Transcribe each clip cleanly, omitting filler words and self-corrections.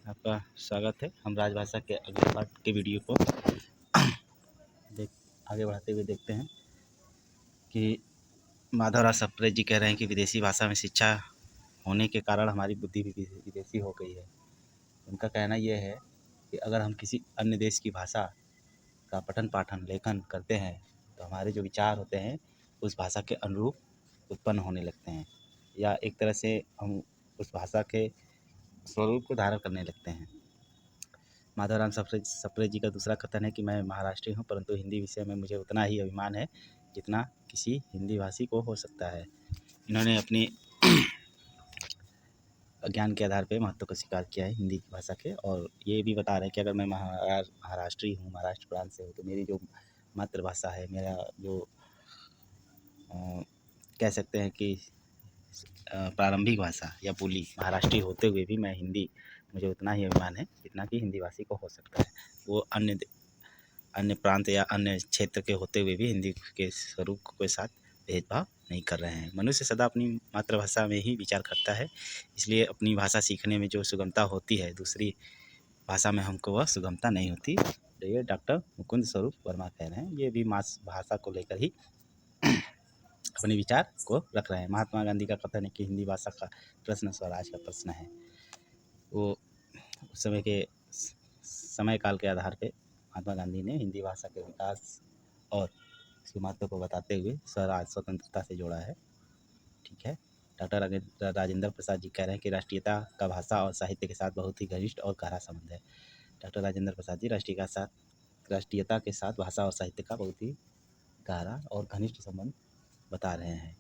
आपका स्वागत है। हम राजभाषा के अगले पार्ट के वीडियो को देख आगे बढ़ाते हुए देखते हैं कि माधवराव सप्रे जी कह रहे हैं कि विदेशी भाषा में शिक्षा होने के कारण हमारी बुद्धि भी विदेशी हो गई है। उनका कहना यह है कि अगर हम किसी अन्य देश की भाषा का पठन पाठन लेखन करते हैं तो हमारे जो विचार होते हैं उस भाषा के अनुरूप उत्पन्न होने लगते हैं, या एक तरह से हम उस भाषा के स्वरूप को धारण करने लगते हैं। माधवराम सप्रे जी का दूसरा कथन है कि मैं महाराष्ट्री हूँ, परंतु हिंदी विषय में मुझे उतना ही अभिमान है जितना किसी हिंदी भाषी को हो सकता है। इन्होंने अपनी ज्ञान के आधार पे महत्व को स्वीकार किया है हिंदी की भाषा के, और ये भी बता रहे हैं कि अगर मैं महाराष्ट्री हूँ, महाराष्ट्र प्रांत से हूँ, तो मेरी जो मातृभाषा है, मेरा जो कह सकते हैं कि प्रारंभिक भाषा या बोली महाराष्ट्री होते हुए भी मैं हिंदी, मुझे उतना ही अभिमान है जितना कि हिंदी भाषी को हो सकता है। वो अन्य प्रांत या अन्य क्षेत्र के होते हुए भी हिंदी के स्वरूप के साथ भेदभाव नहीं कर रहे हैं। मनुष्य सदा अपनी मातृभाषा में ही विचार करता है, इसलिए अपनी भाषा सीखने में जो सुगमता होती है दूसरी भाषा में हमको वह सुगमता नहीं होती। तो ये डॉक्टर मुकुंद स्वरूप वर्मा कह रहे हैं। ये भी भाषा को लेकर ही अपने विचार को रख रहे हैं। महात्मा गांधी का कथन है कि हिंदी भाषा का प्रश्न स्वराज का प्रश्न है। वो उस समय के समय काल के आधार पे महात्मा गांधी ने हिंदी भाषा के विकास और उसके महत्व को बताते हुए स्वराज स्वतंत्रता से जोड़ा है। ठीक है। डॉक्टर राजेंद्र प्रसाद जी कह रहे हैं कि राष्ट्रीयता का भाषा और साहित्य के साथ बहुत ही घनिष्ठ और गहरा संबंध है। डॉक्टर राजेंद्र प्रसाद जी राष्ट्रीयता के साथ भाषा और साहित्य का बहुत ही गहरा और घनिष्ठ संबंध बता रहे हैं।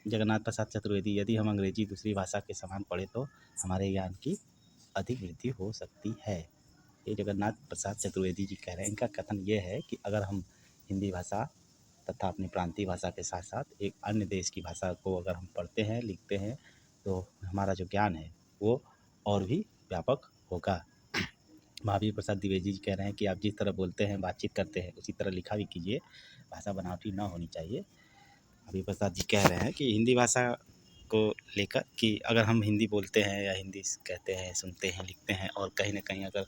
जगन्नाथ प्रसाद चतुर्वेदी, यदि हम अंग्रेजी दूसरी भाषा के समान पढ़े तो हमारे ज्ञान की अधिक वृद्धि हो सकती है। ये जगन्नाथ प्रसाद चतुर्वेदी जी कह रहे हैं। इनका कथन ये है कि अगर हम हिंदी भाषा तथा अपनी प्रांतीय भाषा के साथ साथ एक अन्य देश की भाषा को अगर हम पढ़ते हैं, लिखते हैं, तो हमारा जो ज्ञान है वो और भी व्यापक होगा। महावीर प्रसाद द्विवेदी जी कह रहे हैं कि आप जिस तरह बोलते हैं, बातचीत करते हैं, उसी तरह लिखा भी कीजिए, भाषा बनावटी ना होनी चाहिए। महावीर प्रसाद जी कह रहे हैं कि हिंदी भाषा को लेकर कि अगर हम हिंदी बोलते हैं या हिंदी कहते हैं, सुनते हैं, लिखते हैं और कहीं ना कहीं अगर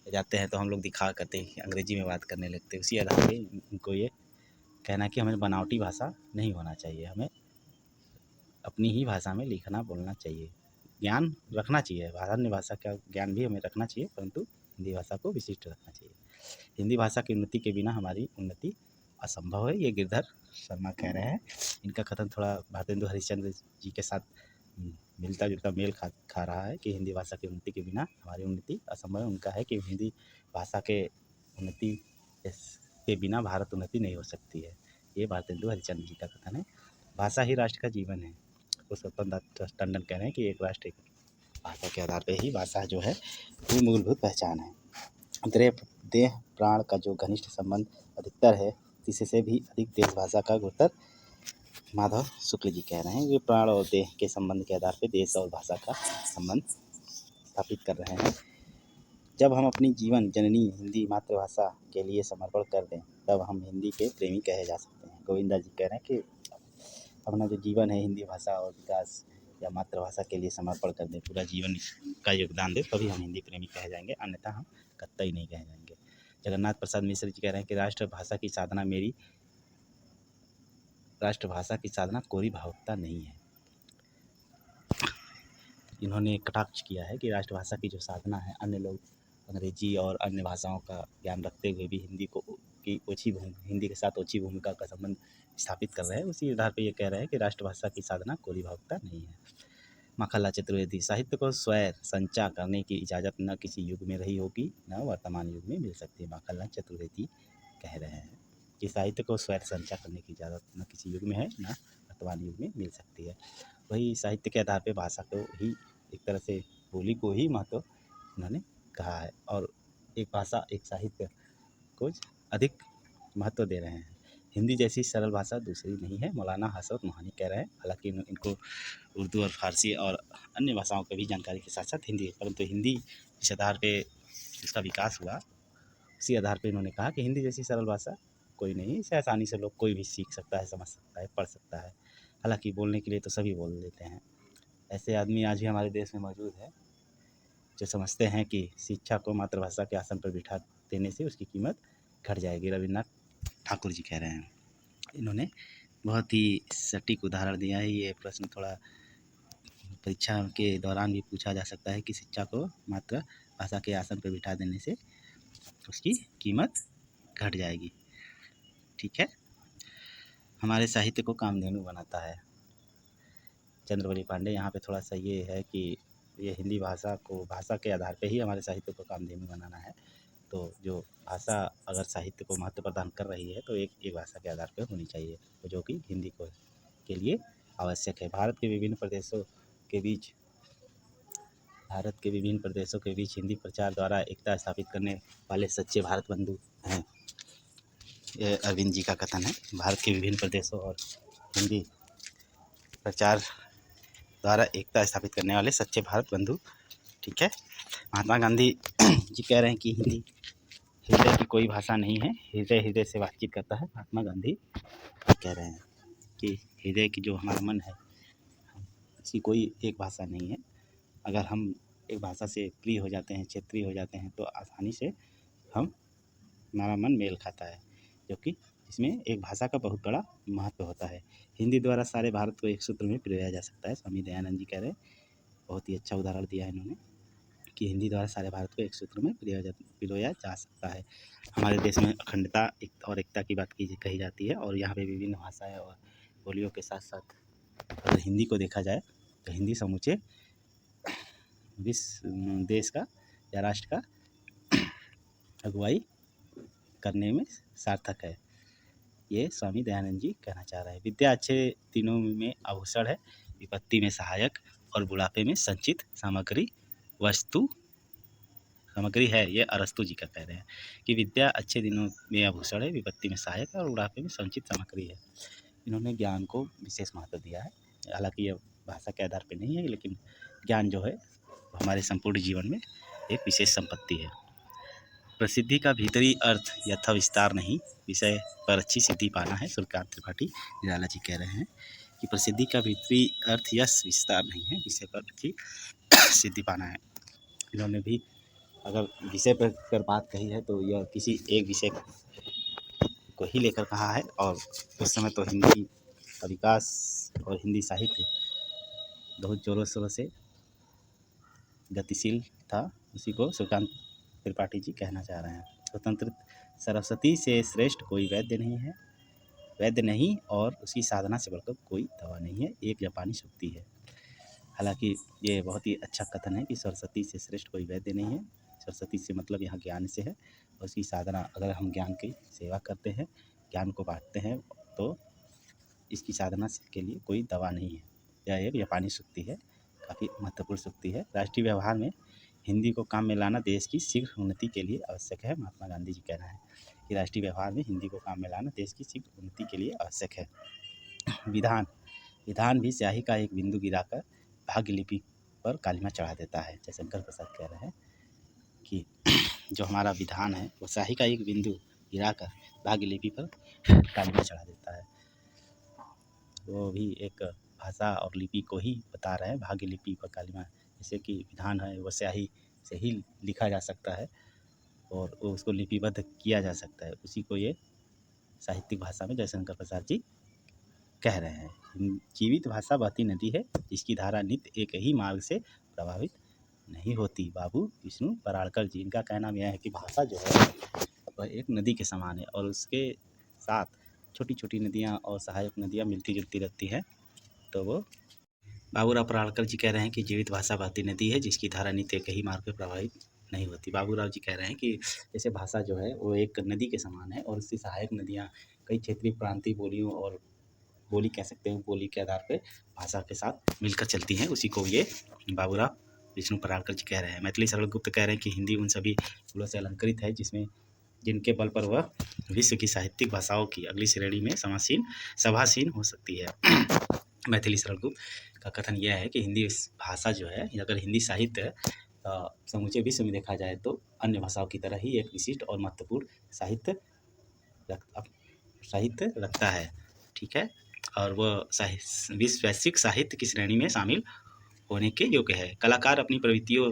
जाते हैं तो हम लोग दिखा करते हैं अंग्रेजी में बात करने लगते हैं, उसी आधार पे उनको ये कहना है कि हमें बनावटी भाषा नहीं होना चाहिए, हमें अपनी ही भाषा में लिखना बोलना चाहिए। ज्ञान रखना चाहिए, अन्य भाषा का ज्ञान भी हमें रखना चाहिए, परंतु हिंदी भाषा को विशिष्ट रखना चाहिए। हिंदी भाषा की उन्नति के बिना हमारी उन्नति असंभव है, ये गिरधर शर्मा कह रहे हैं। इनका कथन थोड़ा भारतेंदु हरिश्चंद्र जी के साथ मिलता जुलता मेल खा रहा है कि हिंदी भाषा की उन्नति के बिना हमारी उन्नति असंभव है। उनका है कि हिंदी भाषा के उन्नति के बिना भारत उन्नति नहीं हो सकती है। ये भारतेंदु हरिश्चंद्र जी का कथन है। भाषा ही राष्ट्र का जीवन है। पुरुषोत्तम दास टंडन कह रहे हैं कि एक राष्ट्र एक भाषा के आधार पर ही भाषा जो है वो मूलभूत पहचान है। देह प्राण का जो घनिष्ठ संबंध अधिकतर है, इससे भी अधिक देश भाषा का गुरुतर माधव शुक्ल जी कह रहे हैं। वे प्राण और देह के संबंध के आधार पर देश और भाषा का संबंध स्थापित कर रहे हैं। जब हम अपनी जीवन जननी हिंदी मातृभाषा के लिए समर्पण कर दें तब हम हिंदी के प्रेमी कहे जा सकते हैं। गोविंदा जी कह रहे हैं कि अपना जो जीवन है हिंदी भाषा और विकास या मातृभाषा के लिए समर्पण कर दें, पूरा जीवन का योगदान दें, तभी हम हिंदी प्रेमी कहे जाएंगे, अन्यथा हम कतई नहीं कहे जाएंगे। जगन्नाथ प्रसाद मिश्र जी कह रहे हैं कि राष्ट्रभाषा की साधना कोरी भावुकता नहीं है। इन्होंने कटाक्ष किया है कि राष्ट्रभाषा की जो साधना है, अन्य लोग अंग्रेजी और अन्य भाषाओं का ज्ञान रखते हुए भी हिंदी के साथ ओछी भूमिका का संबंध स्थापित कर रहे हैं। उसी आधार पर ये कह रहे हैं कि राष्ट्रभाषा की साधना कोरी भावुकता नहीं है। माखनलाल चतुर्वेदी, साहित्य को स्वैर संचा करने की इजाज़त न किसी युग में रही होगी न वर्तमान युग में मिल सकती है। माखनलाल चतुर्वेदी कह रहे हैं कि साहित्य को स्वैर संचा करने की इजाज़त न किसी युग में है, न वर्तमान युग में मिल सकती है। वही साहित्य के आधार पर भाषा को ही एक तरह से बोली को ही महत्व उन्होंने कहा है, और एक भाषा एक साहित्य को अधिक महत्व दे रहे हैं। हिंदी जैसी सरल भाषा दूसरी नहीं है, मौलाना हसरत मोहानी कह रहे हैं। हालांकि इनको उर्दू और फारसी और अन्य भाषाओं की भी जानकारी के साथ साथ हिंदी, परंतु हिंदी जिस आधार पे इसका विकास हुआ उसी आधार पे इन्होंने कहा कि हिंदी जैसी सरल भाषा कोई नहीं, इसे आसानी से लोग कोई भी सीख सकता है, समझ सकता है, पढ़ सकता है। हालांकि बोलने के लिए तो सभी बोल लेते हैं। ऐसे आदमी आज भी हमारे देश में मौजूद है जो समझते हैं कि शिक्षा को मातृभाषा के आसन पर बिठा देने से उसकी कीमत घट जाएगी। रविन्द्रनाथ ठाकुर जी कह रहे हैं। इन्होंने बहुत ही सटीक उदाहरण दिया है। ये प्रश्न थोड़ा परीक्षा के दौरान भी पूछा जा सकता है कि शिक्षा को मातृभाषा के आसन पर बिठा देने से उसकी कीमत घट जाएगी। ठीक है। हमारे साहित्य को कामधेनु बनाता है। चंद्रवली पांडे। यहाँ पे थोड़ा सा ये है कि ये हिंदी भाषा के आधार पे ही हमारे साहित्य को कामधेनु बनाना है। तो जो भाषा अगर साहित्य को महत्व प्रदान कर रही है तो एक भाषा के आधार पे होनी चाहिए, तो जो कि हिंदी के लिए आवश्यक है। भारत के विभिन्न प्रदेशों के बीच हिंदी प्रचार द्वारा एकता स्थापित करने वाले सच्चे भारत बंधु हैं। ये अरविंद जी का कथन है। भारत के विभिन्न प्रदेशों और हिंदी प्रचार द्वारा एकता स्थापित करने वाले सच्चे भारत बंधु। ठीक है। महात्मा गांधी जी कह रहे हैं कि हिंदी हृदय की कोई भाषा नहीं है, हृदय से बातचीत करता है। महात्मा गांधी कह रहे हैं कि हृदय की जो हमारा मन है, इसकी कोई एक भाषा नहीं है। अगर हम एक भाषा से प्रिय हो जाते हैं, क्षेत्रीय हो जाते हैं, तो आसानी से हमारा मन मेल खाता है, जो कि इसमें एक भाषा का बहुत बड़ा महत्व होता है। हिंदी द्वारा सारे भारत को एक सूत्र में पिरोया जा सकता है। स्वामी दयानंद जी कह रहे हैं, बहुत ही अच्छा उदाहरण दिया है इन्होंने कि हिंदी द्वारा सारे भारत को एक सूत्र में पिरोया जा सकता है। हमारे देश में अखंडता और एकता की बात कही जाती है, और यहाँ पे विभिन्न भाषाएं और बोलियों के साथ साथ अगर हिंदी को देखा जाए तो हिंदी समूचे देश का या राष्ट्र का अगुवाई करने में सार्थक है। ये स्वामी दयानंद जी कहना चाह रहे हैं। विद्या अच्छे दिनों में आभूषण है, विपत्ति में सहायक, और बुढ़ापे में संचित सामग्री है। ये अरस्तु जी का कह रहे हैं कि विद्या अच्छे दिनों में आभूषण है, विपत्ति में सहायक है, और बुढ़ापे में संचित सामग्री है। इन्होंने ज्ञान को विशेष महत्व दिया है। हालांकि यह भाषा के आधार पर नहीं है, लेकिन ज्ञान जो है हमारे संपूर्ण जीवन में एक विशेष संपत्ति है। प्रसिद्धि का भीतरी अर्थ यथा विस्तार नहीं, विषय पर अच्छी सिद्धि पाना है। सूर्यकांत त्रिपाठी निराला जी कह रहे हैं कि प्रसिद्धि का भीतरी अर्थ यश विस्तार नहीं है, विषय पर अच्छी सिद्धि पाना है। इन्होंने भी अगर विषय पर अगर बात कही है तो यह किसी एक विषय को ही लेकर कहा है, और उस समय तो हिंदी का विकास और हिंदी साहित्य बहुत जोरों शोरों से गतिशील था। उसी को सूर्यकांत त्रिपाठी जी कहना चाह रहे हैं। स्वतंत्र सरस्वती से श्रेष्ठ कोई वैद्य नहीं, और उसकी साधना से बढ़कर कोई दवा नहीं है, एक जापानी शक्ति है। हालांकि ये बहुत ही अच्छा कथन है कि सरस्वती से श्रेष्ठ कोई वैद्य नहीं है। सरस्वती से मतलब यहाँ ज्ञान से है, और उसकी साधना, अगर हम ज्ञान की सेवा करते हैं, ज्ञान को बांटते हैं, तो इसकी साधना के लिए कोई दवा नहीं है। यह एक जापानी शक्ति है, काफ़ी महत्वपूर्ण शक्ति है। राष्ट्रीय व्यवहार में हिंदी को काम में लाना देश की शीघ्र उन्नति के लिए आवश्यक है। महात्मा गांधी जी कहना है कि राष्ट्रीय व्यवहार में हिंदी को काम में लाना देश की शीघ्र उन्नति के लिए आवश्यक है। विधान भी स्याही का एक बिंदु गिराकर भाग्य लिपि पर कालिमा चढ़ा देता है। जयशंकर प्रसाद कह रहे हैं कि जो हमारा विधान है वो स्याही का एक बिंदु गिराकर भाग्य लिपि पर कालिमा चढ़ा देता है। वो भी एक भाषा और लिपि को ही बता रहे हैं, भाग्य लिपि पर कालिमा। जैसे कि विधान है वो स्याही से ही लिखा जा सकता है और उसको लिपिबद्ध किया जा सकता है, उसी को ये साहित्यिक भाषा में जयशंकर प्रसाद जी कह रहे हैं। जीवित भाषा बहती नदी है, जिसकी धारा नित्य एक ही मार्ग से प्रभावित नहीं होती। बाबू विष्णु पराड़कर जी, इनका कहना यह है कि भाषा जो है वह एक नदी के समान है, और उसके साथ छोटी छोटी नदियाँ और सहायक नदियाँ मिलती जुलती रहती हैं। तो वो बाबूराव पराड़कर जी कह रहे हैं कि जीवित भाषा बहती नदी है, जिसकी धारा नित्य एक ही मार्ग पर प्रभावित नहीं होती। बाबूराव जी कह रहे हैं कि जैसे भाषा जो है वो एक नदी के समान है, और उसकी सहायक नदियाँ कई क्षेत्रीय प्रांतीय बोलियों और बोली कह सकते हैं, बोली के आधार पे भाषा के साथ मिलकर चलती हैं। उसी को ये बाबूराव विष्णु पराड़कर जी कह रहे हैं। मैथिली शरण गुप्त कह रहे हैं कि हिंदी उन सभी फूलों से अलंकृत है जिनके बल पर वह विश्व की साहित्यिक भाषाओं की अगली श्रेणी में सभासीन हो सकती है। मैथिली शरण गुप्त का कथन यह है कि हिंदी भाषा जो है, अगर हिंदी साहित्य समूचे विश्व में देखा जाए तो अन्य भाषाओं की तरह ही एक विशिष्ट और महत्वपूर्ण साहित्य रखता है। ठीक है, और वह वैश्विक साहित्य की श्रेणी में शामिल होने के योग्य है। कलाकार अपनी प्रवृत्तियों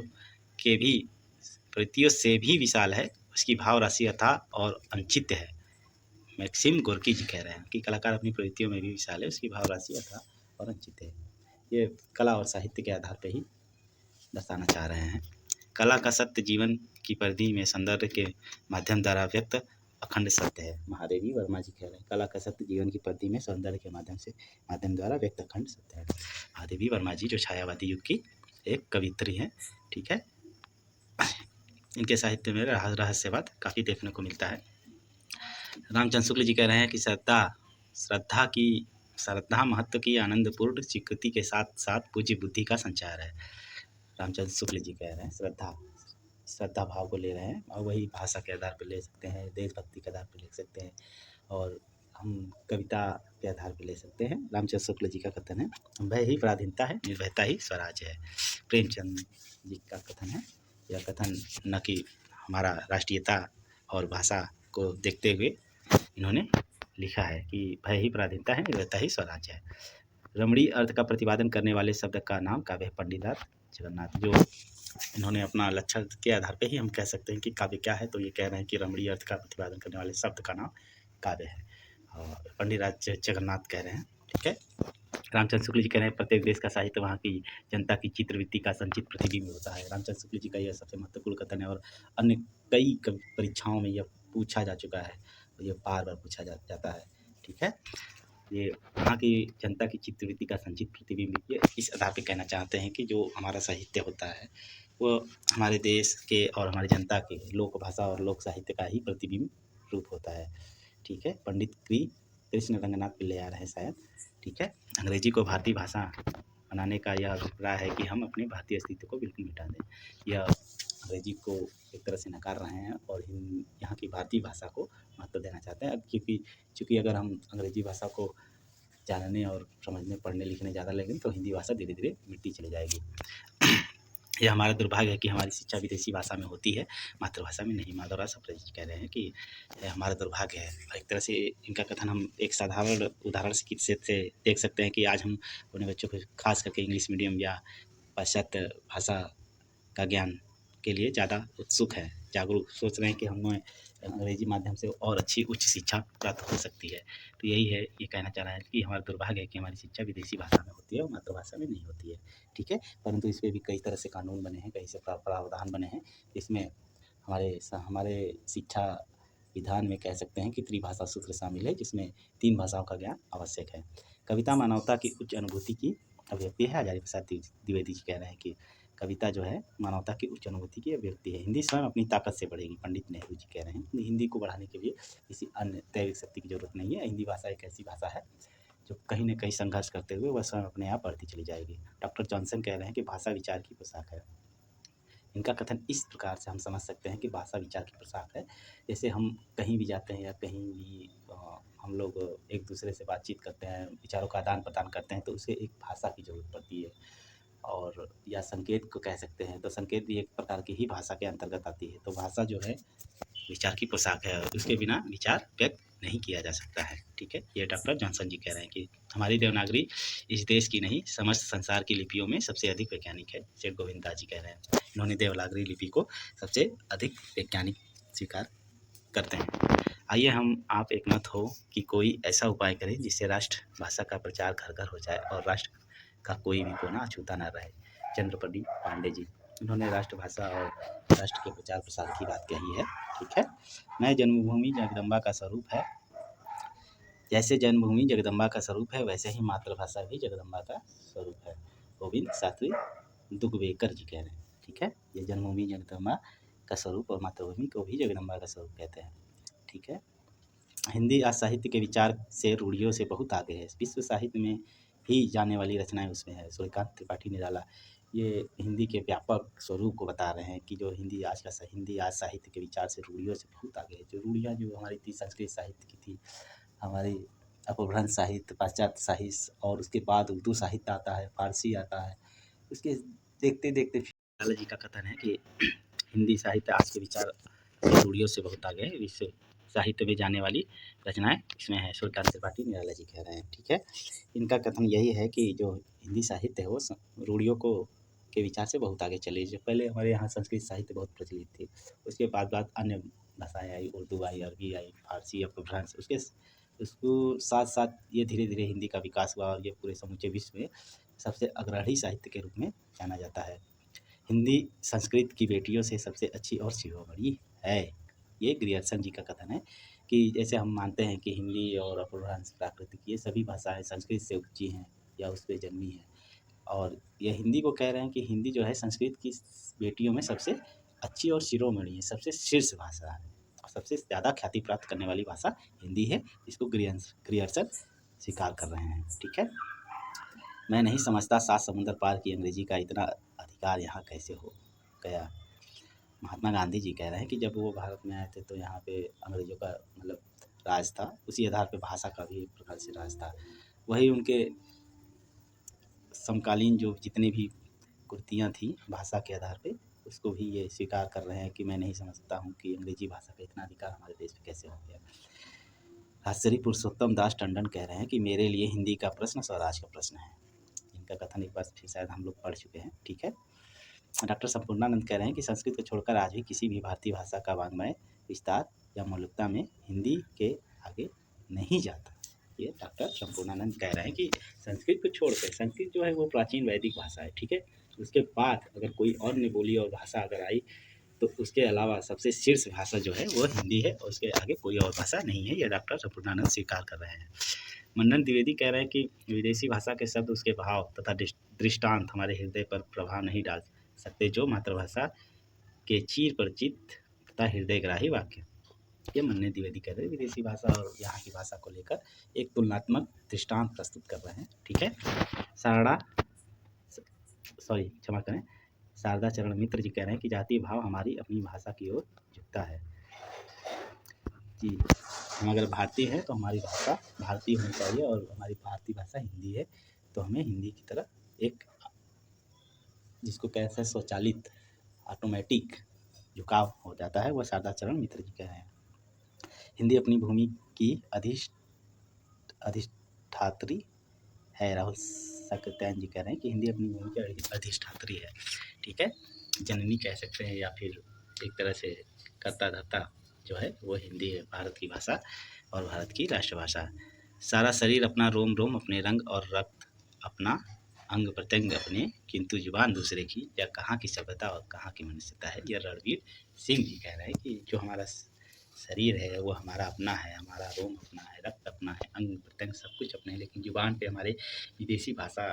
प्रवृत्तियों से भी विशाल है, उसकी भाव राशि अथाह और अनचित्य है। मैक्सिम गोर्की जी कह रहे हैं कि कलाकार अपनी प्रवृत्तियों में भी विशाल है, उसकी भाव राशि अथाह और अनचित्य है। ये कला और साहित्य के आधार पर ही दर्शाना चाह रहे हैं। कला का सत्य जीवन की परिधि में सौंदर्य के माध्यम द्वारा व्यक्त अखंड सत्य है। महादेवी वर्मा जी कह रहे हैं कला का सत्य जीवन की परिधि में सौंदर्य के माध्यम द्वारा व्यक्त अखंड सत्य है। महादेवी वर्मा जी जो छायावादी युग की एक कवित्री हैं, ठीक है। इनके साहित्य में रहस्यवाद काफ़ी देखने को मिलता है। रामचंद्र शुक्ल जी कह रहे हैं कि श्रद्धा महत्व की आनंदपूर्ण स्वीकृति के साथ साथ पूज्य बुद्धि का संचार है। रामचंद्र शुक्ल जी कह रहे हैं श्रद्धा भाव को ले रहे हैं, और वही भाषा के आधार पर ले सकते हैं, देशभक्ति के आधार पर ले सकते हैं, और हम कविता के आधार पर ले सकते हैं। रामचंद्र शुक्ल जी का कथन है, भय ही पराधीनता है, निर्भयता ही स्वराज है। प्रेमचंद जी का कथन है, यह कथन न कि हमारा राष्ट्रीयता और भाषा को देखते हुए इन्होंने लिखा है कि भय ही पराधीनता है, निर्भयता ही स्वराज है। रमणीय अर्थ का प्रतिपादन करने वाले शब्द का नाम काव्य है। पंडितदास जगन्नाथ जो इन्होंने अपना लक्षण के आधार पे ही हम कह सकते हैं कि काव्य क्या है, तो ये कह रहे हैं कि रमणीय अर्थ का प्रतिपादन करने वाले शब्द का नाम काव्य है, और पंडितराज जगन्नाथ कह रहे हैं, ठीक है। रामचंद्र शुक्ल जी कह रहे हैं प्रत्येक देश का साहित्य वहाँ की जनता की चित्रवृत्ति का संचित प्रतिबिंब होता है। रामचंद्र शुक्ल जी का यह सबसे महत्वपूर्ण कथन है, और अन्य कई परीक्षाओं में यह पूछा जा चुका है, और यह बार बार पूछा जाता है, ठीक है। ये वहाँ की जनता की चित्रवृत्ति का संचित प्रतिबिंब, ये इस आधार पे कहना चाहते हैं कि जो हमारा साहित्य होता है वो हमारे देश के और हमारी जनता के लोक भाषा और लोक साहित्य का ही प्रतिबिंब रूप होता है, ठीक है। पंडित कृष्ण रंगनाथ पिल्ले आ रहे हैं शायद, ठीक है। अंग्रेजी को भारतीय भाषा बनाने का यह अभिप्राय है कि हम अपने भारतीय अस्तित्व को बिल्कुल मिटा दें। यह अंग्रेजी को एक तरह से नकार रहे हैं और यहाँ की भारतीय भाषा को महत्व देना चाहते हैं, क्योंकि अगर हम अंग्रेजी भाषा को जानने और समझने पढ़ने लिखने ज़्यादा लगेंगे तो हिंदी भाषा धीरे धीरे मिटती चली जाएगी। यह हमारा दुर्भाग्य है कि हमारी शिक्षा विदेशी भाषा में होती है, मातृभाषा में नहीं। माधवराज सप्रे जी कह रहे हैं कि यह हमारा दुर्भाग्य है। एक तरह से इनका कथन हम एक साधारण उदाहरण से देख सकते हैं कि आज हम अपने बच्चों को खास करके इंग्लिश मीडियम या पाश्चात्य भाषा का ज्ञान के लिए ज़्यादा उत्सुक है, जागरूक, सोच रहे हैं कि हमें अंग्रेजी माध्यम से और अच्छी उच्च शिक्षा प्राप्त हो सकती है। तो यही है, ये कहना चाह रहा है कि हमारा दुर्भाग्य है कि हमारी शिक्षा विदेशी भाषा में होती है और मातृभाषा में नहीं होती है, ठीक है। परंतु इस पर भी कई तरह से कानून बने हैं, कई से प्रावधान बने हैं। इसमें हमारे शिक्षा विधान में कह सकते हैं कि त्रिभाषा सूत्र शामिल है, जिसमें 3 भाषाओं का ज्ञान आवश्यक है। कविता मानवता की उच्च अनुभूति की अभिव्यक्ति है। आचार्य प्रसाद द्विवेदी जी कह रहे हैं कि कविता जो है मानवता की उच्च अनुभूति की अभिव्यक्ति है। हिंदी स्वयं अपनी ताकत से बढ़ेगी, पंडित नेहरू जी कह रहे हैं। हिंदी को बढ़ाने के लिए किसी अन्य दैविक शक्ति की जरूरत नहीं है। हिंदी भाषा एक ऐसी भाषा है जो कहीं न कहीं संघर्ष करते हुए वह स्वयं अपने आप बढ़ती चली जाएगी। डॉक्टर जॉनसन कह रहे हैं कि भाषा विचार की पोशाक है। इनका कथन इस प्रकार से हम समझ सकते हैं कि भाषा विचार की पोशाक है। जैसे हम कहीं भी जाते हैं या कहीं भी हम लोग एक दूसरे से बातचीत करते हैं, विचारों का आदान प्रदान करते हैं, तो उसे एक भाषा की ज़रूरत पड़ती है, और या संकेत को कह सकते हैं, तो संकेत भी एक प्रकार की ही भाषा के अंतर्गत आती है। तो भाषा जो है विचार की पोशाक है, और उसके बिना विचार व्यक्त नहीं किया जा सकता है, ठीक है। ये डॉक्टर जॉनसन जी कह रहे हैं कि हमारी देवनागरी इस देश की नहीं समस्त संसार की लिपियों में सबसे अधिक वैज्ञानिक है। सेठ गोविंद दास जी कह रहे हैं, इन्होंने देवनागरी लिपि को सबसे अधिक वैज्ञानिक स्वीकार करते हैं। आइए हम आप एक मत हो कि कोई ऐसा उपाय करें जिससे राष्ट्रभाषा का प्रचार घर घर हो जाए और राष्ट्र का कोई भी कोना अछूता न रहे। चंद्रप्रदीप पांडे जी, इन्होंने राष्ट्रभाषा और राष्ट्र के प्रचार प्रसार की बात कही है, ठीक है। मैं जन्मभूमि जगदम्बा का स्वरूप है, जैसे जन्मभूमि जगदम्बा का स्वरूप है वैसे ही मातृभाषा भी जगदम्बा का स्वरूप है। गोविंद शास्त्री दुगवेकर जी कह रहे हैं, ठीक है। ये जन्मभूमि जगदम्बा का स्वरूप और मातृभूमि को भी जगदम्बा का स्वरूप कहते हैं, ठीक है। हिंदी आज साहित्य के विचार से रूढ़ियों से बहुत आगे है। विश्व साहित्य में ही जाने वाली रचनाएं उसमें है। सूर्यकांत त्रिपाठी निराला ये हिंदी के व्यापक स्वरूप को बता रहे हैं कि जो हिंदी आज साहित्य के विचार से रूढ़ियों से बहुत आगे है। जो रूढ़ियाँ जो हमारी थी संस्कृत साहित्य की थी, हमारी अपभ्रंश साहित्य, पाश्चात्य साहित्य, और उसके बाद उर्दू साहित्य आता है, फारसी आता है। उसके देखते देखते निराला जी का कथन है कि हिंदी साहित्य आज के विचार रूढ़ियों से बहुत आगे है। विश्व साहित्य में जाने वाली रचनाएं इसमें है। सूर्यकांत त्रिपाठी निराला जी कह रहे हैं, ठीक है। इनका कथन यही है कि जो हिंदी साहित्य है वो रूढ़ियों को के विचार से बहुत आगे चले। जो पहले हमारे यहाँ संस्कृत साहित्य बहुत प्रचलित थी, उसके बाद अन्य भाषाएँ आई, उर्दू आई, अरबी आई, फारसी, अपभ्रंश, उसको साथ-साथ ये धीरे-धीरे हिंदी का विकास हुआ और ये पूरे समूचे विश्व में सबसे अग्रणी साहित्य के रूप में जाना जाता है। हिंदी संस्कृत की बेटियों से सबसे अच्छी और शिरोमणि है। ये ग्रियर्सन जी का कथन है कि जैसे हम मानते हैं कि हिंदी और अपभ्रंश, प्राकृतिक, ये सभी भाषाएँ संस्कृत से उपजी हैं या उस पे जन्मी हैं, और ये हिंदी को कह रहे हैं कि हिंदी जो है संस्कृत की बेटियों में सबसे अच्छी और शिरोमणि है, सबसे शीर्ष भाषा है और सबसे ज़्यादा ख्याति प्राप्त करने वाली भाषा हिंदी है। इसको ग्रियर्सन स्वीकार कर रहे हैं। ठीक है। मैं नहीं समझता 7 समुंदर पार की अंग्रेजी का इतना अधिकार यहाँ कैसे हो गया। महात्मा गांधी जी कह रहे हैं कि जब वो भारत में आए थे तो यहाँ पे अंग्रेजों का मतलब राज था, उसी आधार पे भाषा का भी एक प्रकार से राज था। वही उनके समकालीन जो जितनी भी कृतियाँ थी भाषा के आधार पे, उसको भी ये स्वीकार कर रहे हैं कि मैं नहीं समझता हूँ कि अंग्रेजी भाषा का इतना अधिकार हमारे देश में कैसे हो गया। राजश्री पुरुषोत्तम दास टंडन कह रहे हैं कि मेरे लिए हिंदी का प्रश्न स्वराज का प्रश्न है। इनका कथन एक बार फिर शायद हम लोग पढ़ चुके हैं। ठीक है। डॉक्टर संपूर्णानंद कह रहे हैं कि संस्कृत को छोड़कर आज भी किसी भी भारतीय भाषा का वाङ्मय विस्तार या मौलिकता में हिंदी के आगे नहीं जाता। ये डॉक्टर संपूर्णानंद कह रहे हैं कि संस्कृत को छोड़कर, संस्कृत जो है वो प्राचीन वैदिक भाषा है, ठीक है, उसके बाद अगर कोई अन्य बोली और भाषा अगर आई तो उसके अलावा सबसे शीर्ष भाषा जो है वो हिंदी है और उसके आगे कोई और भाषा नहीं है। ये डॉक्टर संपूर्णानंद स्वीकार कर रहे हैं। मंडन द्विवेदी कह रहे हैं कि विदेशी भाषा के शब्द, उसके भाव तथा दृष्टांत हमारे हृदय पर प्रभाव नहीं डाल सकते जो मातृभाषा के चीर परिचित तथा हृदयग्राही वाक्य। ये मन्ने द्विवेदी कह रहे हैं विदेशी भाषा और यहाँ की भाषा को लेकर एक तुलनात्मक दृष्टांत प्रस्तुत कर रहे हैं। ठीक है। क्षमा करें, शारदा चरण मित्र जी कह रहे हैं कि जातीय भाव हमारी अपनी भाषा की ओर झुकता है। जी, हम अगर भारतीय हैं तो हमारी भाषा भारतीय होनी चाहिए और हमारी भारतीय भाषा हिंदी है, तो हमें हिंदी की तरफ एक, जिसको कहते हैं स्वचालित ऑटोमेटिक झुकाव हो जाता है, वह शारदा चरण मित्र जी कह रहे हैं। हिंदी अपनी भूमि की अधिष्ठात्री है। राहुल सक्सेना जी कह रहे हैं कि हिंदी अपनी भूमि की अधिष्ठात्री है। ठीक है, जननी कह सकते हैं या फिर एक तरह से कर्ता धर्ता जो है वो हिंदी है, भारत की भाषा और भारत की राष्ट्रभाषा। सारा शरीर अपना, रोम रोम अपने रंग और रक्त अपना, अंग प्रत्यंग अपने, किंतु जुबान दूसरे की, या कहाँ की सभ्यता और कहाँ की मनुष्यता है। यह रणवीर सिंह जी कह रहे हैं कि जो हमारा शरीर है वो हमारा अपना है, हमारा रोम अपना है, रक्त अपना है, अंग प्रत्यंग सब कुछ अपने है, लेकिन जुबान पे हमारे विदेशी भाषा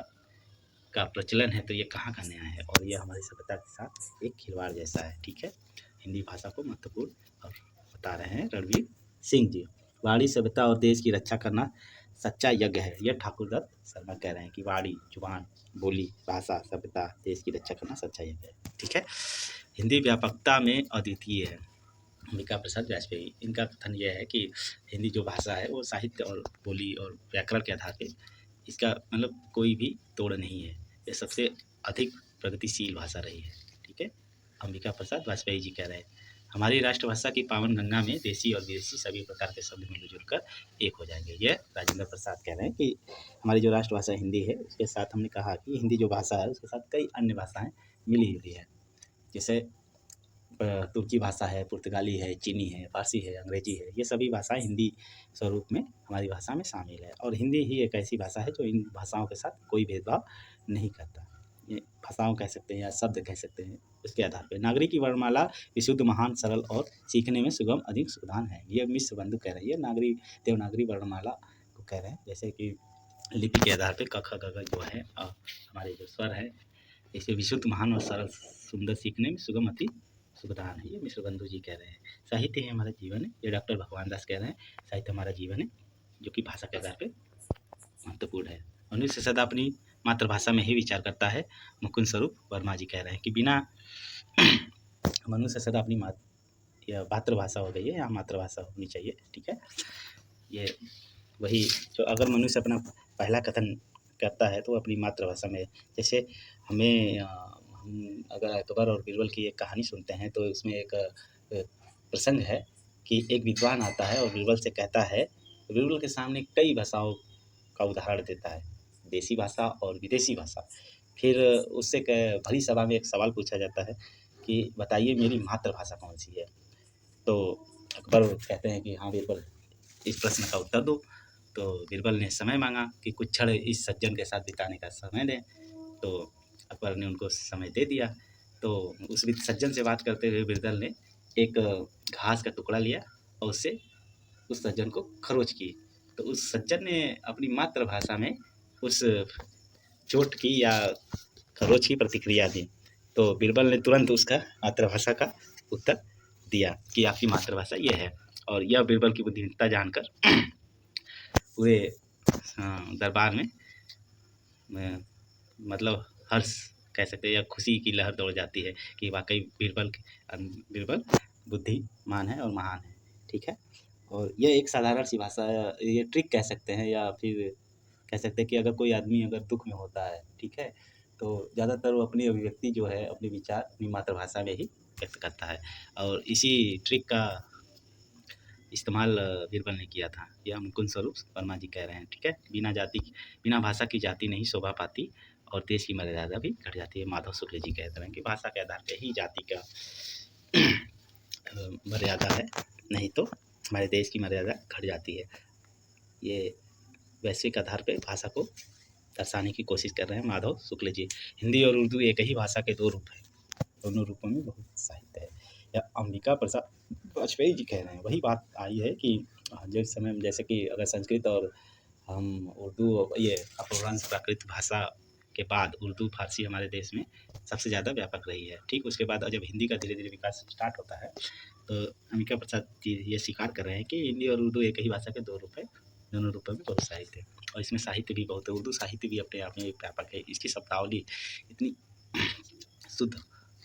का प्रचलन है, तो ये कहाँ का नया है और ये हमारी सभ्यता के साथ एक खिलवाड़ जैसा है। ठीक है, हिंदी भाषा को महत्वपूर्ण और बता रहे हैं रणवीर सिंह जी। वाणी, सभ्यता और देश की रक्षा करना सच्चा यज्ञ है। यह ठाकुर दत्त शर्मा कह रहे हैं कि वाणी, जुबान, बोली, भाषा, सभ्यता, देश की रक्षा करना सच्चा यज्ञ है। ठीक है। हिंदी व्यापकता में अद्वितीय है। अंबिका प्रसाद वाजपेयी, इनका कथन यह है कि हिंदी जो भाषा है वो साहित्य और बोली और व्याकरण के आधार पे इसका मतलब कोई भी तोड़ नहीं है, ये सबसे अधिक प्रगतिशील भाषा रही है। ठीक है, अंबिका प्रसाद वाजपेयी जी कह रहे हैं हमारी राष्ट्रभाषा की पावन गंगा में देशी और विदेशी सभी प्रकार के शब्द मिलजुल कर एक हो जाएंगे। ये राजेंद्र प्रसाद कह रहे हैं कि हमारी जो राष्ट्रभाषा हिंदी है उसके साथ हमने कहा कि हिंदी जो भाषा है उसके साथ कई अन्य भाषाएँ मिली जुली है, जैसे तुर्की भाषा है, पुर्तगाली है, चीनी है, फारसी है, अंग्रेजी है, ये सभी भाषाएँ हिंदी स्वरूप में हमारी भाषा में शामिल है और हिंदी ही एक ऐसी भाषा है जो इन भाषाओं के साथ कोई भेदभाव नहीं करता। ये भाषाओं कह सकते हैं या शब्द कह सकते हैं, उसके आधार पे नागरिक की वर्णमाला विशुद्ध, महान, सरल और सीखने में सुगम, अधिक सुविधान है। ये मिश्र बंधु कह रही है, देवनागरी वर्णमाला को कह रहे हैं, जैसे कि लिपि के आधार पे क ख ग घ जो है हमारे जो स्वर है, इसे विशुद्ध, महान और सरल, सुंदर, सीखने में सुगम, अति सुविधान है। ये मिश्र बंधु जी कह रहे हैं। साहित्य है हमारा जीवन है, ये डॉक्टर भगवान दास कह रहे हैं साहित्य हमारा जीवन है, जो कि भाषा के आधार पे महत्वपूर्ण है। मनुष्य सदा अपनी मातृभाषा में ही विचार करता है। मुकुंद स्वरूप वर्मा जी कह रहे हैं कि बिना मनुष्य सदा अपनी मातृभाषा हो गई है, यहाँ मातृभाषा होनी चाहिए। ठीक है, ये वही जो अगर मनुष्य अपना पहला कथन करता है तो अपनी मातृभाषा में, जैसे हमें हम अगर अकबर और बीरबल की एक कहानी सुनते हैं तो इसमें एक प्रसंग है कि एक विद्वान आता है और बीरबल से कहता है, बीरबल के सामने कई भाषाओं का उदाहरण देता है, देसी भाषा और विदेशी भाषा, फिर उससे भरी सभा में एक सवाल पूछा जाता है कि बताइए मेरी मातृभाषा कौन सी है। तो अकबर कहते हैं कि हाँ बीरबल, इस प्रश्न का उत्तर दो। तो बीरबल ने समय मांगा कि कुछ क्षण इस सज्जन के साथ बिताने का समय दें। तो अकबर ने उनको समय दे दिया। तो उस सज्जन से बात करते हुए बीरबल ने एक घास का टुकड़ा लिया और उससे उस सज्जन को खरोच की। तो उस सज्जन ने अपनी मातृभाषा में उस चोट की या खरोच की प्रतिक्रिया दी। तो बीरबल ने तुरंत उसका मातृभाषा का उत्तर दिया कि आपकी मातृभाषा ये है। और यह बीरबल की बुद्धिमत्ता जानकर पूरे दरबार में मतलब हर्ष कह सकते हैं या खुशी की लहर दौड़ जाती है कि वाकई बीरबल बुद्धिमान है और महान है। ठीक है। और यह एक साधारण सी भाषा, ये ट्रिक कह सकते हैं या फिर कह सकते हैं कि अगर कोई आदमी अगर दुख में होता है, ठीक है, तो ज़्यादातर वो अपनी अभिव्यक्ति जो है अपने विचार अपनी मातृभाषा में ही व्यक्त करता है। और इसी ट्रिक का इस्तेमाल बीरबल ने किया था। यह मुकुंद स्वरूप वर्मा जी कह रहे हैं। ठीक है। बिना भाषा की जाति नहीं शोभा पाती और देश की मर्यादा भी घट जाती है। माधव शुक्ल जी कहते हैं कि भाषा के आधार पर ही जाति का मर्यादा है, नहीं तो हमारे देश की मर्यादा घट जाती है। ये वैश्विक आधार पे भाषा को दर्शाने की कोशिश कर रहे हैं माधव शुक्ल जी। हिंदी और उर्दू एक ही भाषा के दो रूप हैं, दोनों रूपों में बहुत साहित्य है। या अंबिका प्रसाद वाजपेयी जी कह रहे हैं, वही बात आई है कि जिस समय जैसे कि अगर संस्कृत और हम उर्दू ये अपभ्रंश प्राकृत भाषा के बाद उर्दू फारसी हमारे देश में सबसे ज़्यादा व्यापक रही है। ठीक उसके बाद जब हिंदी का धीरे धीरे विकास स्टार्ट होता है तो अंबिका प्रसाद जी ये स्वीकार कर रहे हैं कि हिंदी और उर्दू एक ही भाषा के दो रूप है, दोनों रूपों में बहुत साहित्य है और इसमें साहित्य भी बहुत है। उर्दू साहित्य भी अपने आप में एक व्यापक है। इसकी शब्दावली इतनी शुद्ध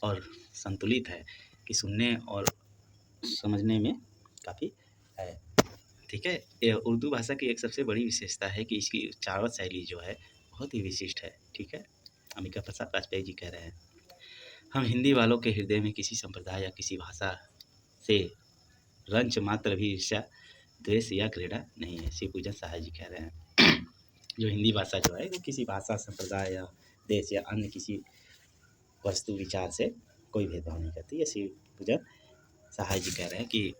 और संतुलित है कि सुनने और समझने में काफ़ी है। ठीक है। ये उर्दू भाषा की एक सबसे बड़ी विशेषता है कि इसकी उच्चारण शैली जो है बहुत ही विशिष्ट है। ठीक है। अंबिका प्रसाद वाजपेयी जी कह रहे हैं, हम हिंदी वालों के हृदय में किसी संप्रदाय या किसी भाषा से रंच मात्र भी ईर्ष्या द्वेष या घृणा नहीं है। शिव पूजन सहाय जी कह रहे हैं जो हिंदी भाषा जो है वो किसी भाषा संप्रदाय या देश या अन्य किसी वस्तु विचार से कोई भेदभाव नहीं करती। ये शिव पूजन सहाय जी कह रहे हैं कि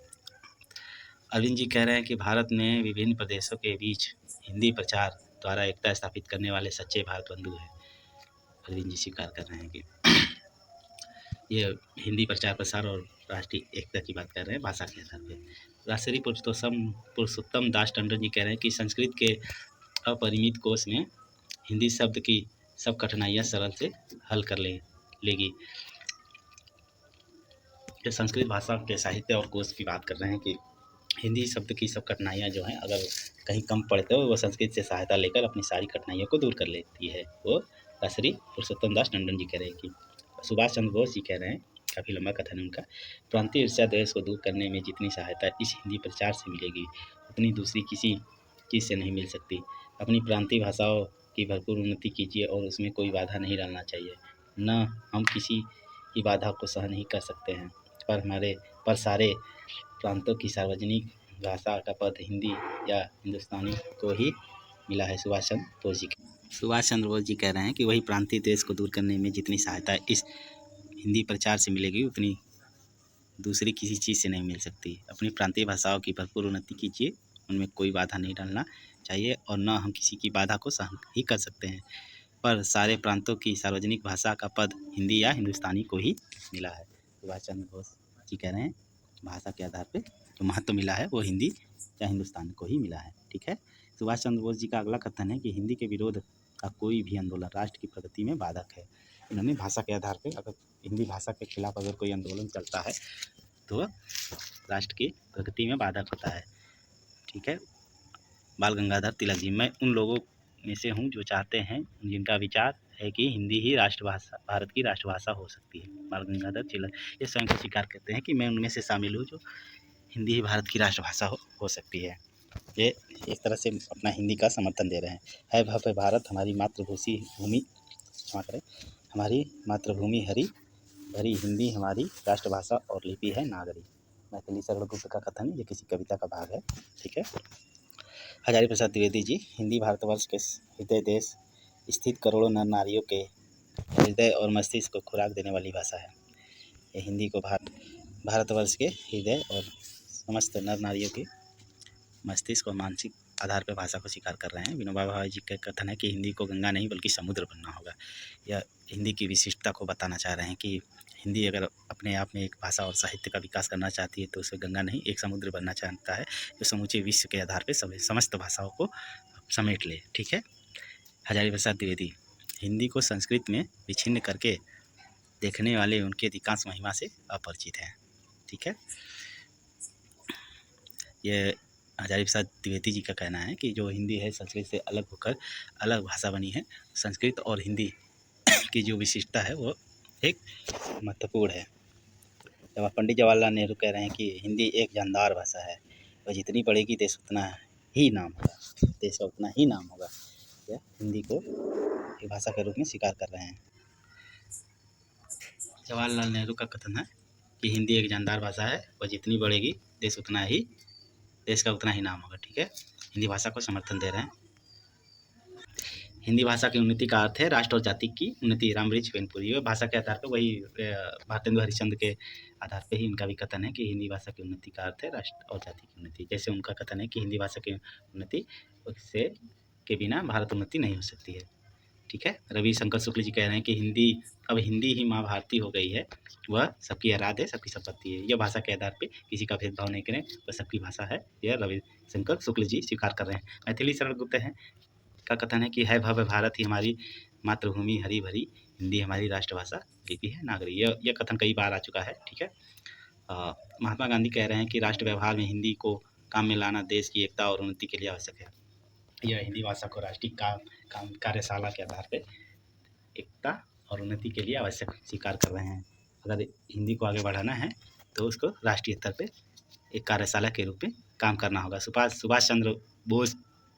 अरविंद जी कह रहे हैं कि भारत में विभिन्न प्रदेशों के बीच हिंदी प्रचार द्वारा एकता स्थापित करने वाले सच्चे भारत बंधु हैं। अरविंद जी स्वीकार कर रहे हैं कि ये हिंदी प्रचार प्रसार और राष्ट्रीय एकता की बात कर रहे हैं भाषा के आधार पर। राष्ट्रीय पुरुषोत्तम दास टंडन जी कह रहे हैं कि संस्कृत के अपरिमित कोश में हिंदी शब्द की सब कठिनाइयाँ सरल से हल कर लेगी। ये संस्कृत भाषा के साहित्य और कोश की बात कर रहे हैं कि हिंदी शब्द की सब कठिनाइयाँ जो हैं अगर कहीं कम पड़ते हो वो संस्कृत से सहायता लेकर अपनी सारी कठिनाइयों को दूर कर लेती है। वो राष्ट्रीय पुरुषोत्तम दास टंडन जी कह रहे हैं कि सुभाष चंद्र बोस जी कह रहे हैं, काफ़ी लंबा कथन है उनका, प्रांतीय ईर्ष्या द्वेष को दूर करने में जितनी सहायता इस हिंदी प्रचार से मिलेगी उतनी दूसरी किसी चीज़ से नहीं मिल सकती। अपनी प्रांतीय भाषाओं की भरपूर उन्नति कीजिए और उसमें कोई बाधा नहीं डालना चाहिए। न हम किसी की बाधा को सहन नहीं कर सकते हैं, पर सारे प्रांतों की सार्वजनिक भाषा का पद हिंदी या हिंदुस्तानी को ही मिला है। सुभाष चंद्र बोस जी कह रहे हैं कि वही प्रांतीय देश को दूर करने में जितनी सहायता इस हिंदी प्रचार से मिलेगी उतनी दूसरी किसी चीज़ से नहीं मिल सकती। अपनी प्रांतीय भाषाओं की भरपूर उन्नति कीजिए, उनमें कोई बाधा नहीं डालना चाहिए और न हम किसी की बाधा को सहन ही कर सकते हैं, पर सारे प्रांतों की सार्वजनिक भाषा का पद हिंदी या हिंदुस्तानी को ही मिला है। सुभाष चंद्र बोस जी कह रहे हैं भाषा के आधार पे जो महत्व मिला है वो हिंदी या हिंदुस्तान को ही मिला है। ठीक है। सुभाष चंद्र बोस जी का अगला कथन है कि हिंदी के विरोध का कोई भी आंदोलन राष्ट्र की प्रगति में बाधक है। उन्होंने भाषा के आधार पे अगर हिंदी भाषा के खिलाफ अगर कोई आंदोलन चलता है तो राष्ट्र की प्रगति में बाधक होता है। ठीक है। बाल गंगाधर तिलक जी, मैं उन लोगों में से हूँ जो चाहते हैं, जिनका विचार है कि हिंदी ही राष्ट्रभाषा भारत की राष्ट्रभाषा हो सकती है। बाल गंगाधर तिलक ये स्वयं को स्वीकार करते हैं कि मैं उनमें से शामिल हूँ जो हिंदी ही भारत की राष्ट्रभाषा हो सकती है। ये एक तरह से अपना हिंदी का समर्थन दे रहे हैं। है भव्य भारत हमारी मातृभूमि क्षमा करें हमारी मातृभूमि हरी भरी हिंदी हमारी राष्ट्रभाषा और लिपि है नागरी। मैथिली शरण गुप्त का कथन, ये किसी कविता का भाग है। ठीक है। हजारी प्रसाद द्विवेदी जी, हिंदी भारतवर्ष के हृदय देश स्थित करोड़ों नर नारियों के हृदय और मस्तिष्क को खुराक देने वाली भाषा है। ये हिंदी को भारतवर्ष के हृदय और समस्त नर नारियों के मस्तिष्क और मानसिक आधार पर भाषा को स्वीकार कर रहे हैं। विनोबा भावे जी का कथन है कि हिंदी को गंगा नहीं बल्कि समुद्र बनना होगा। यह हिंदी की विशिष्टता को बताना चाह रहे हैं कि हिंदी अगर अपने आप में एक भाषा और साहित्य का विकास करना चाहती है तो उसे गंगा नहीं एक समुद्र बनना चाहता है, जो समूचे विश्व के आधार पर समस्त भाषाओं को समेट ले। ठीक है। हजारी प्रसाद द्विवेदी, हिंदी को संस्कृत में विच्छिन्न करके देखने वाले उनके अधिकांश महिमा से अपरिचित हैं। ठीक है। ये हजारी प्रसाद द्विवेदी जी का कहना है कि जो हिंदी है संस्कृत से अलग होकर अलग भाषा बनी है। संस्कृत और हिंदी की जो विशिष्टता है वो एक महत्वपूर्ण है। जब पंडित जवाहरलाल नेहरू कह रहे हैं कि हिंदी एक जानदार भाषा है, वह जितनी बढ़ेगी देश उतना ही नाम होगा, देश का उतना ही नाम होगा। यह हिंदी को एक भाषा के रूप में स्वीकार कर रहे हैं। जवाहरलाल नेहरू का कथन है कि हिंदी एक जानदार भाषा है, वह जितनी बढ़ेगी देश का उतना ही नाम होगा। ठीक है। हिंदी भाषा को समर्थन दे रहे हैं। हिंदी भाषा की उन्नति का अर्थ है राष्ट्र और जाति की उन्नति। रामबृक्ष पेनपुरी भाषा के आधार पर वही भारतेंदु हरिश्चंद्र के आधार पर ही इनका भी कथन है कि हिंदी भाषा की उन्नति का अर्थ है राष्ट्र और जाति की उन्नति। जैसे उनका कथन है कि हिंदी भाषा की उन्नति उससे के बिना भारत उन्नति नहीं हो सकती है। ठीक है। रविशंकर शुक्ल जी कह रहे हैं कि हिंदी ही माँ भारती हो गई है, वह सबकी आराध्य है, सबकी संपत्ति है। यह भाषा के आधार पे किसी का भेदभाव नहीं करें, वह सबकी भाषा है, यह रविशंकर शुक्ल जी स्वीकार कर रहे हैं। मैथिली शरण गुप्त है का कथन है कि है भव्य भारत ही हमारी मातृभूमि हरी भरी, हिंदी हमारी राष्ट्रभाषा लिपि है नागरी। यह कथन कई बार आ चुका है। ठीक है। महात्मा गांधी कह रहे हैं कि राष्ट्र व्यवहार में हिंदी को काम में लाना देश की एकता और उन्नति के लिए आवश्यक है। यह हिंदी भाषा को राष्ट्रीय कार्यशाला के आधार पर एकता और उन्नति के लिए आवश्यक स्वीकार कर रहे हैं। अगर हिंदी को आगे बढ़ाना है तो उसको राष्ट्रीय स्तर पे एक कार्यशाला के रूप में काम करना होगा। सुभाष चंद्र बोस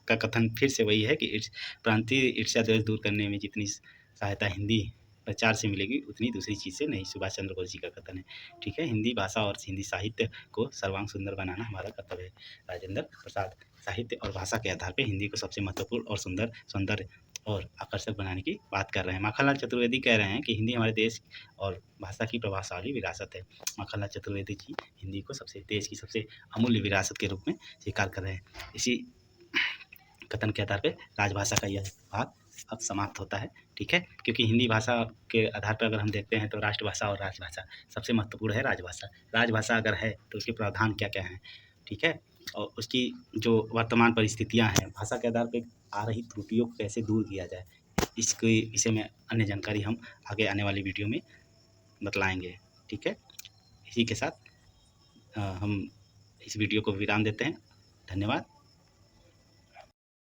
का कथन फिर से वही है कि प्रांतीय ईर्ष्या द्वेष दूर करने में जितनी सहायता हिंदी प्रचार से मिलेगी उतनी दूसरी चीज़ से नहीं। सुभाष चंद्र बोस जी का कथन है। ठीक है। हिंदी भाषा और हिंदी साहित्य को सर्वांग सुंदर बनाना हमारा कर्तव्य है। राजेंद्र प्रसाद साहित्य और भाषा के आधार पर हिंदी को सबसे महत्वपूर्ण और सुंदर और आकर्षक बनाने की बात कर रहे हैं। माखनलाल चतुर्वेदी कह रहे हैं कि हिंदी हमारे देश और भाषा की प्रभावशाली विरासत है। माखनलाल चतुर्वेदी जी हिंदी को देश की सबसे अमूल्य विरासत के रूप में स्वीकार कर रहे हैं। इसी कथन के आधार पर राजभाषा का यह भाग अब समाप्त होता है। ठीक है। क्योंकि हिंदी भाषा के आधार पर अगर हम देखते हैं तो राष्ट्रभाषा और राजभाषा सबसे महत्वपूर्ण है राजभाषा। राजभाषा अगर है तो उसके प्रावधान क्या क्या हैं। ठीक है। और उसकी जो वर्तमान परिस्थितियां हैं, भाषा के आधार पर आ रही त्रुटियों को कैसे दूर किया जाए, इसके विषय में अन्य जानकारी हम आगे आने वाली वीडियो में बतलाएंगे। ठीक है। इसी के साथ हम इस वीडियो को विराम देते हैं। धन्यवाद।